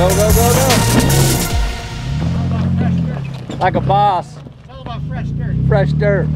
Go, go, go, go. Like a boss. Tell about fresh dirt. Fresh dirt.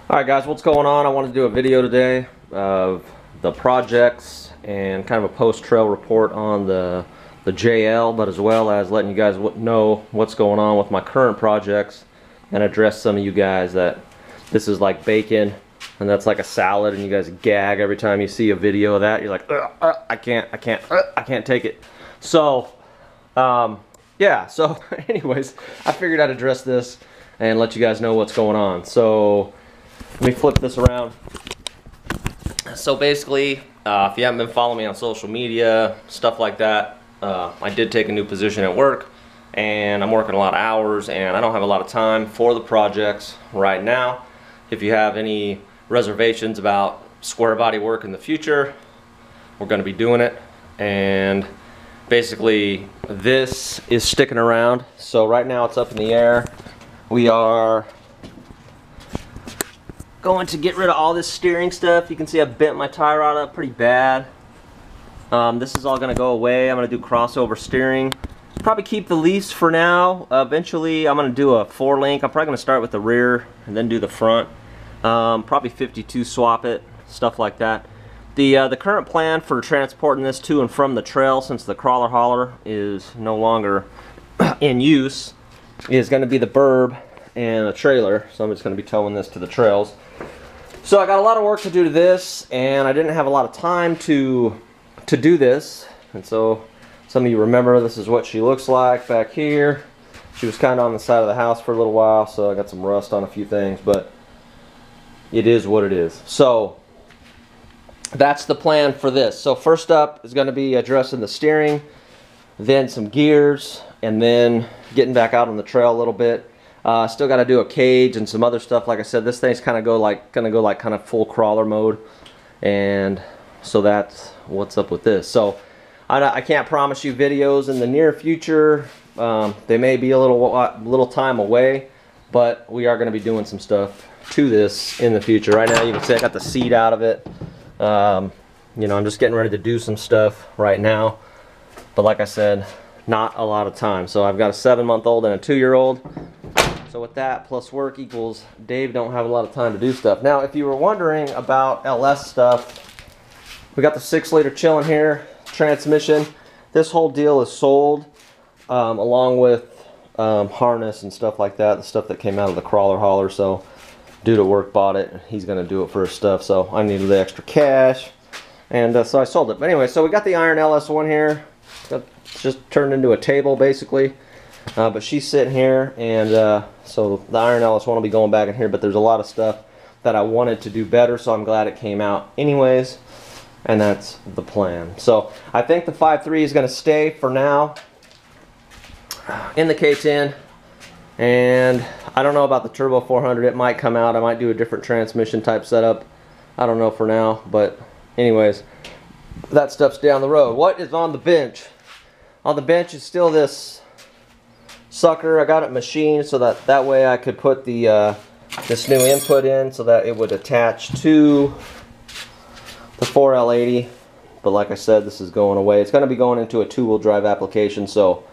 Alright guys, what's going on? I wanted to do a video today of the projects and kind of a post-trail report on the JL, but as well as letting you guys know what's going on with my current projects and address some of you guys that this is like bacon and that's like a salad and you guys gag every time you see a video of that. You're like, I can't take it. So yeah, so anyways, I figured I'd address this and let you guys know what's going on. So let me flip this around. So basically, if you haven't been following me on social media, stuff like that, I did take a new position at work and I'm working a lot of hours and I don't have a lot of time for the projects right now. If you have any reservations about square body work in the future, we're going to be doing it. And basically this is sticking around. So right now it's up in the air. We are going to get rid of all this steering stuff. You can see I bent my tie rod up pretty bad. This is all going to go away. I'm going to do crossover steering. Probably keep the leaves for now. Eventually I'm going to do a 4-link. I'm probably going to start with the rear and then do the front. Probably 52 swap it, stuff like that. The current plan for transporting this to and from the trail, since the crawler hauler is no longer in use, is going to be the burb and a trailer. So I'm just going to be towing this to the trails. So I got a lot of work to do to this, and I didn't have a lot of time to do this. And so some of you remember this is what she looks like back here. She was kind of on the side of the house for a little while, so I got some rust on a few things, but it is what it is. So that's the plan for this. So first up is going to be addressing the steering, then some gears, and then getting back out on the trail a little bit. Still got to do a cage and some other stuff. Like I said, this thing's kind of gonna go like kind of full crawler mode, and so that's what's up with this. So I can't promise you videos in the near future. They may be a little time away, but we are going to be doing some stuff to this in the future. Right now you can see I got the seat out of it. You know, I'm just getting ready to do some stuff right now, but like I said, not a lot of time. So I've got a 7-month-old and a 2-year-old. So with that plus work equals Dave don't have a lot of time to do stuff. Now if you were wondering about LS stuff, we got the 6-liter chilling here, transmission. This whole deal is sold along with harness and stuff like that, the stuff that came out of the crawler hauler. So dude at work bought it, he's gonna do it for his stuff, so I needed the extra cash, and so I sold it. But anyway, so we got the iron LS1 here. It's just turned into a table basically, but she's sitting here, and so the iron LS1 will be going back in here, but there's a lot of stuff that I wanted to do better, so I'm glad it came out anyways, and that's the plan. So I think the 5.3 is going to stay for now in the K10, and I don't know about the Turbo 400. It might come out. I might do a different transmission type setup. I don't know for now, but anyways, that stuff's down the road. What is on the bench? On the bench is still this sucker. I got it machined so that way I could put the this new input in so that it would attach to the 4L80. But like I said, this is going away. It's going to be going into a 2-wheel drive application, so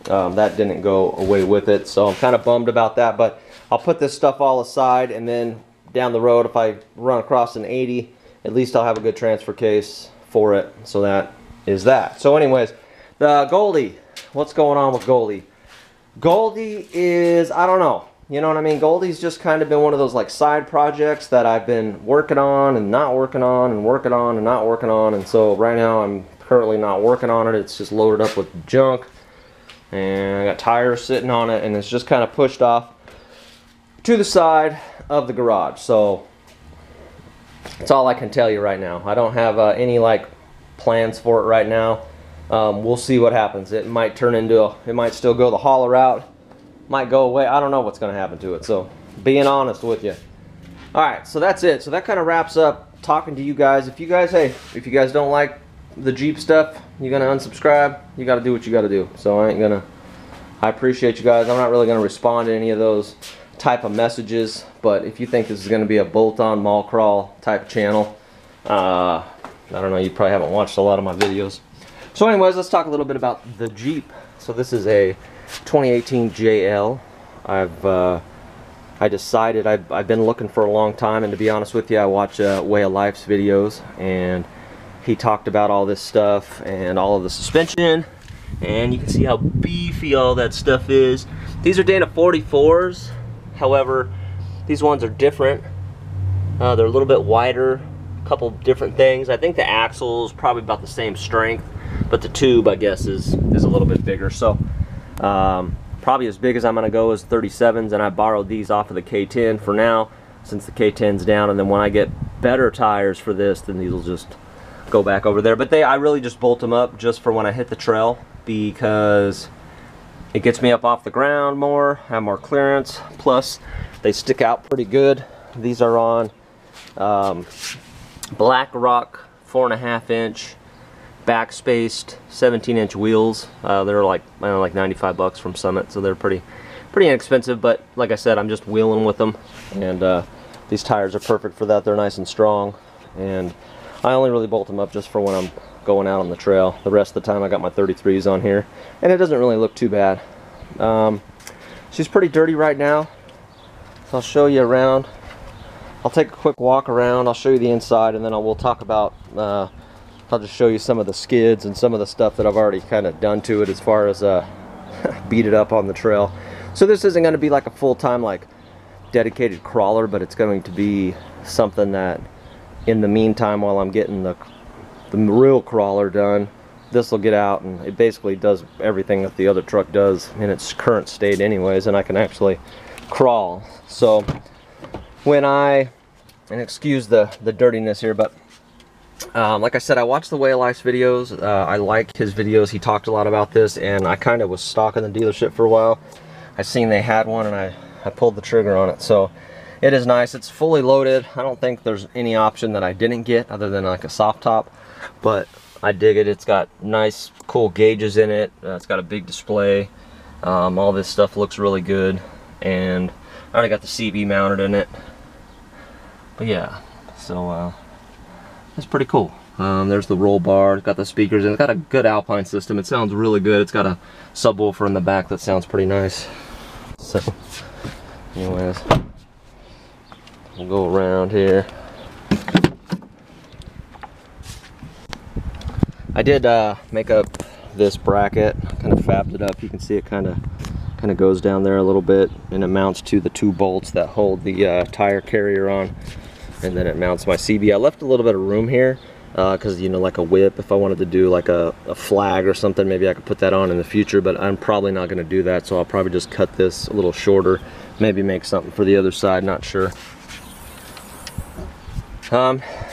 that didn't go away with it. So I'm kind of bummed about that, but I'll put this stuff all aside, and then down the road if I run across an 80, at least I'll have a good transfer case for it. So that is that. So anyways, the Goldie, what's going on with Goldie? Goldie is, I don't know, you know what I mean? Goldie's just kind of been one of those like side projects that I've been working on and not working on and working on and not working on, and so right now I'm currently not working on it. It's just loaded up with junk, and I got tires sitting on it, and it's just kind of pushed off to the side of the garage. So that's all I can tell you right now. I don't have any like plans for it right now. We'll see what happens. It might turn into it might still go the hauler route, might go away. I don't know what's going to happen to it, so being honest with you. Alright, so that's it. So that kind of wraps up talking to you guys. If you guys don't like the Jeep stuff, you're gonna unsubscribe. You gotta do what you gotta do. So I appreciate you guys. I'm not really gonna respond to any of those type of messages, but if you think this is gonna be a bolt-on mall crawl type channel, I don't know, you probably haven't watched a lot of my videos. So anyways, let's talk a little bit about the Jeep. So this is a 2018 JL. I decided I've been looking for a long time, and to be honest with you, I watch Way of Life's videos, and he talked about all this stuff and all of the suspension, and you can see how beefy all that stuff is. These are Dana 44s, however, these ones are different. They're a little bit wider, a couple different things. I think the axle is probably about the same strength, but the tube, I guess, is a little bit bigger. So probably as big as I'm going to go is 37s, and I borrowed these off of the K10 for now, since the K10's down, and then when I get better tires for this, then these will just go back over there. But I really just bolt them up just for when I hit the trail, because it gets me up off the ground more, have more clearance, plus they stick out pretty good. These are on Black Rock 4.5 inch back spaced 17-inch wheels. They're like, I don't know, like 95 bucks from Summit, so they're pretty inexpensive, but like I said, I'm just wheeling with them, and these tires are perfect for that. They're nice and strong, and I only really bolt them up just for when I'm going out on the trail. The rest of the time I got my 33s on here, and it doesn't really look too bad. She's pretty dirty right now, so I'll show you around. I'll take a quick walk around, I'll show you the inside, and then we'll talk about, I'll just show you some of the skids and some of the stuff that I've already kind of done to it as far as beat it up on the trail. So this isn't going to be like a full-time like dedicated crawler, but it's going to be something that in the meantime, while I'm getting the real crawler done, this will get out, and it basically does everything that the other truck does in its current state anyways, and I can actually crawl. So when and excuse the dirtiness here, but like I said, I watched the Way of Life's videos. I like his videos. He talked a lot about this, and I kind of was stalking the dealership for a while. I seen they had one, and I pulled the trigger on it. So it is nice. It's fully loaded. I don't think there's any option that I didn't get other than like a soft top, but I dig it. It's got nice, cool gauges in it. It's got a big display. All this stuff looks really good, and I already got the CB mounted in it. But yeah, so it's pretty cool. There's the roll bar, it's got the speakers, and it's got a good Alpine system. It sounds really good. It's got a subwoofer in the back that sounds pretty nice. So anyways, we'll go around here. I did make up this bracket, kind of fabbed it up. You can see it kind of goes down there a little bit, and it mounts to the 2 bolts that hold the tire carrier on, and then it mounts my CB. I left a little bit of room here because, you know, like a whip, if I wanted to do like a flag or something, maybe I could put that on in the future, but I'm probably not going to do that, so I'll probably just cut this a little shorter, maybe make something for the other side, not sure.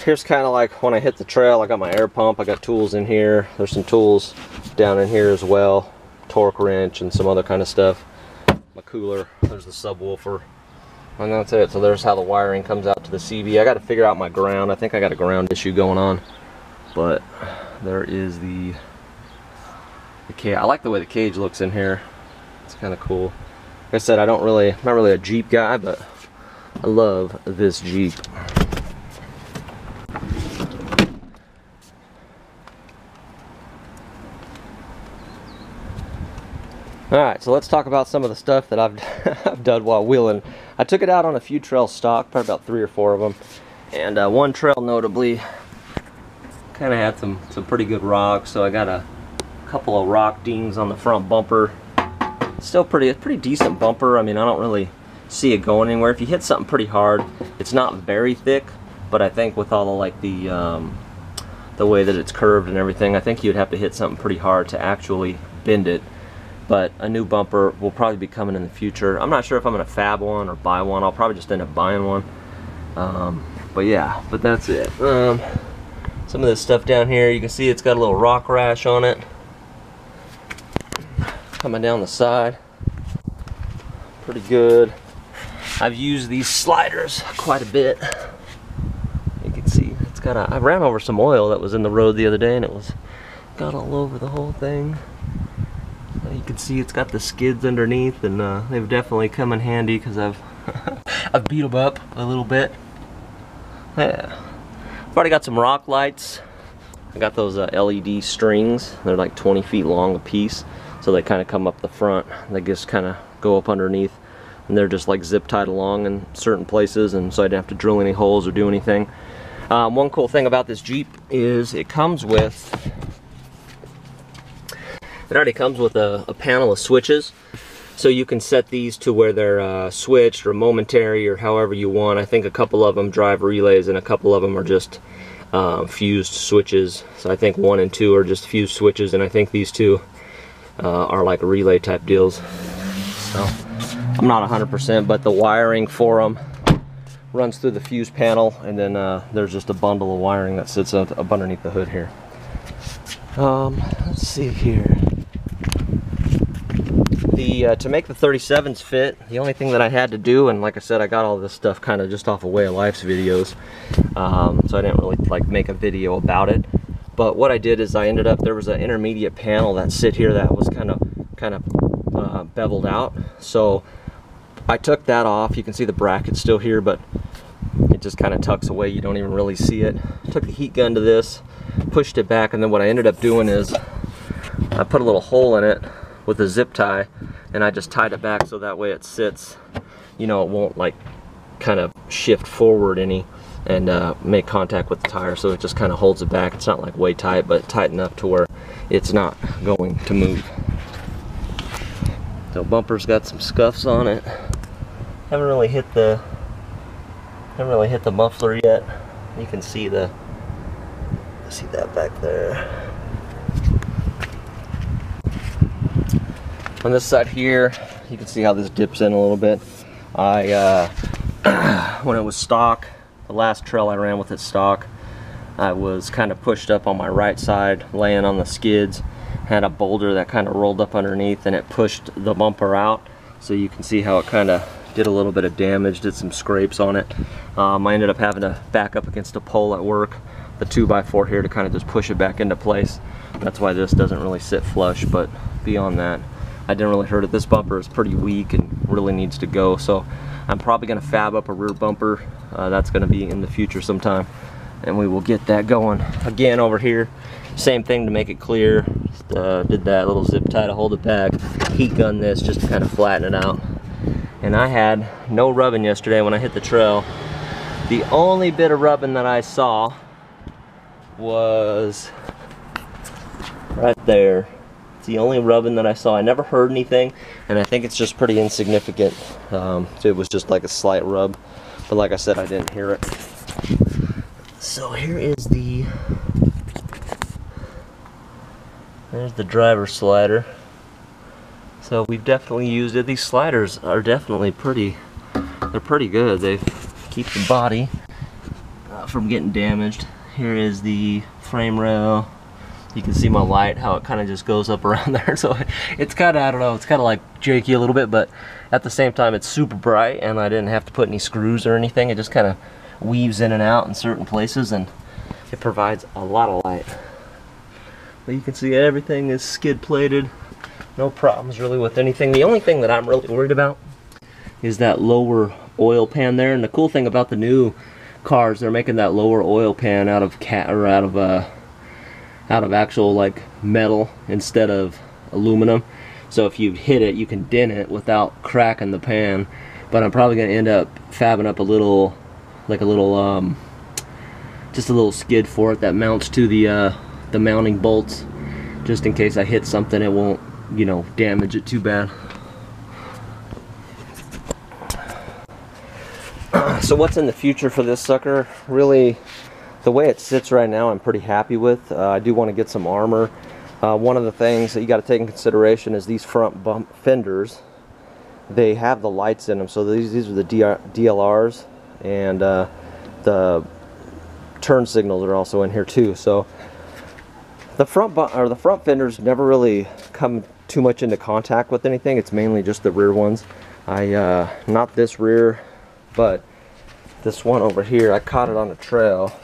Here's kind of like when I hit the trail. I got my air pump, I got tools in here, there's some tools down in here as well, torque wrench and some other kind of stuff. My cooler, there's the subwoofer, and that's it. So there's how the wiring comes out to the CB. I got to figure out my ground. I think I got a ground issue going on, but there is the cage. I like the way the cage looks in here. It's kind of cool. Like I said, I'm not really a Jeep guy, but I love this Jeep. Alright, so let's talk about some of the stuff that I've done while wheeling. I took it out on a few trails stock, probably about 3 or 4 of them. And one trail notably kind of had some pretty good rocks, so I got a couple of rock dings on the front bumper. Still pretty decent bumper. I mean, I don't really see it going anywhere. If you hit something pretty hard, it's not very thick, but I think with all the like the way that it's curved and everything, I think you'd have to hit something pretty hard to actually bend it. But a new bumper will probably be coming in the future. I'm not sure if I'm going to fab one or buy one. I'll probably just end up buying one. But yeah, but that's it. Some of this stuff down here, you can see it's got a little rock rash on it. Coming down the side. Pretty good. I've used these sliders quite a bit. You can see it's got I ran over some oil that was in the road the other day, and it got all over the whole thing. You can see it's got the skids underneath, and they've definitely come in handy because I've beat them up a little bit. Yeah, I've already got some rock lights I got those LED strings. They're like 20 feet long a piece, so they kind of come up the front. They just kind of go up underneath, and they're just like zip tied along in certain places, and so I didn't have to drill any holes or do anything. One cool thing about this Jeep is it already comes with a panel of switches, so you can set these to where they're switched or momentary or however you want. I think a couple of them drive relays and a couple of them are just fused switches. So I think 1 and 2 are just fused switches, and I think these two are like relay type deals. So I'm not 100%, but the wiring for them runs through the fuse panel, and then there's just a bundle of wiring that sits up underneath the hood here. Let's see here. To make the 37s fit, the only thing that I had to do, and like I said, I got all this stuff kind of just off of Way of Life's videos, so I didn't really like make a video about it. But what I did is I ended up, there was an intermediate panel that sit here that was kind of beveled out, so I took that off. You can see the bracket still here, but it just kind of tucks away. You don't even really see it. Took the heat gun to this, pushed it back, and then what I ended up doing is I put a little hole in it with a zip tie, and I just tied it back so that way it sits, you know, it won't like kind of shift forward any and make contact with the tire, so it just kind of holds it back. It's not like way tight, but tight enough to where it's not going to move. So bumper's got some scuffs on it. Haven't really hit the muffler yet. You can see that back there. On this side here, you can see how this dips in a little bit. When it was stock, the last trail I ran with it stock, I was kind of pushed up on my right side, laying on the skids, had a boulder that kind of rolled up underneath, and it pushed the bumper out. So you can see how it kind of did a little bit of damage, did some scrapes on it. I ended up having to back up against a pole at work, the 2x4 here, to kind of just push it back into place. That's why this doesn't really sit flush, but beyond that, I didn't really hurt it. This bumper is pretty weak and really needs to go, so I'm probably going to fab up a rear bumper. That's going to be in the future sometime, and we will get that going. Again, over here, same thing to make it clear. Just, did that little zip tie to hold it back. Heat gun this just to kind of flatten it out. And I had no rubbing yesterday when I hit the trail. The only bit of rubbing that I saw was right there. It's the only rubbing that I saw. I never heard anything, and I think it's just pretty insignificant. It was just like a slight rub, but like I said, I didn't hear it. So here is there's the driver slider. So we've definitely used it. These sliders are definitely they're pretty good. They keep the body from getting damaged. Here is the frame rail. You can see my light, how it kind of just goes up around there. So it's kind of, I don't know, it's kind of like jerky a little bit, but at the same time it's super bright, and I didn't have to put any screws or anything. It just kind of weaves in and out in certain places, and it provides a lot of light. But you can see everything is skid plated. No problems really with anything. The only thing that I'm really worried about is that lower oil pan there. And the cool thing about the new cars, they're making that lower oil pan out of actual like metal instead of aluminum. So if you hit it, you can dent it without cracking the pan. But I'm probably gonna end up fabbing up just a little skid for it that mounts to the mounting bolts, just in case I hit something, it won't, you know, damage it too bad. So what's in the future for this sucker? Really, the way it sits right now, I'm pretty happy with. I do want to get some armor. One of the things that you got to take in consideration is these front bump fenders. They have the lights in them, so these are the DLRs, and the turn signals are also in here too. So the front fenders never really come too much into contact with anything. It's mainly just the rear ones. Not this rear, but this one over here, I caught it on a trail,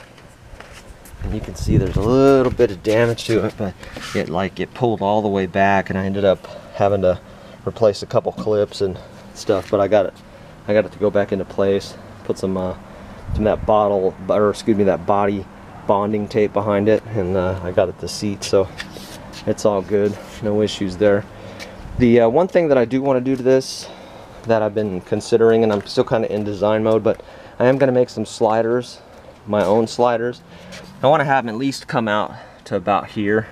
and you can see there's a little bit of damage to it, but it pulled all the way back, and I ended up having to replace a couple clips and stuff. But I got it to go back into place. Put some that body bonding tape behind it, and I got it to seat, so it's all good, no issues there. The one thing that I do want to do to this that I've been considering, and I'm still kind of in design mode, but I am going to make some sliders, my own sliders. I want to have them at least come out to about here,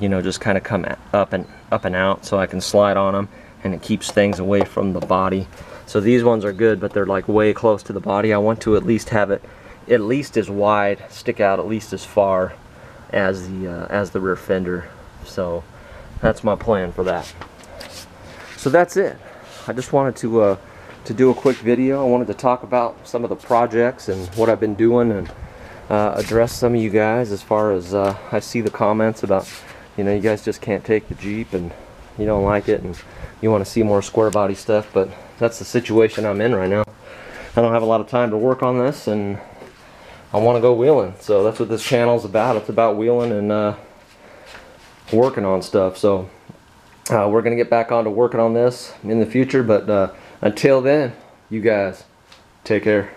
you know, just kind of come up and out so I can slide on them, and it keeps things away from the body. So these ones are good, but they're like way close to the body. I want to at least have it at least as wide, stick out at least as far as the rear fender. So that's my plan for that. So that's it. I just wanted to do a quick video. I wanted to talk about some of the projects and what I've been doing, and address some of you guys as far as I see the comments about, you know, you guys just can't take the Jeep and you don't like it and you want to see more square body stuff, but that's the situation I'm in right now. I don't have a lot of time to work on this, and I want to go wheeling. So that's what this channel is about. It's about wheeling and working on stuff. So we're going to get back on to working on this in the future, but until then, you guys take care.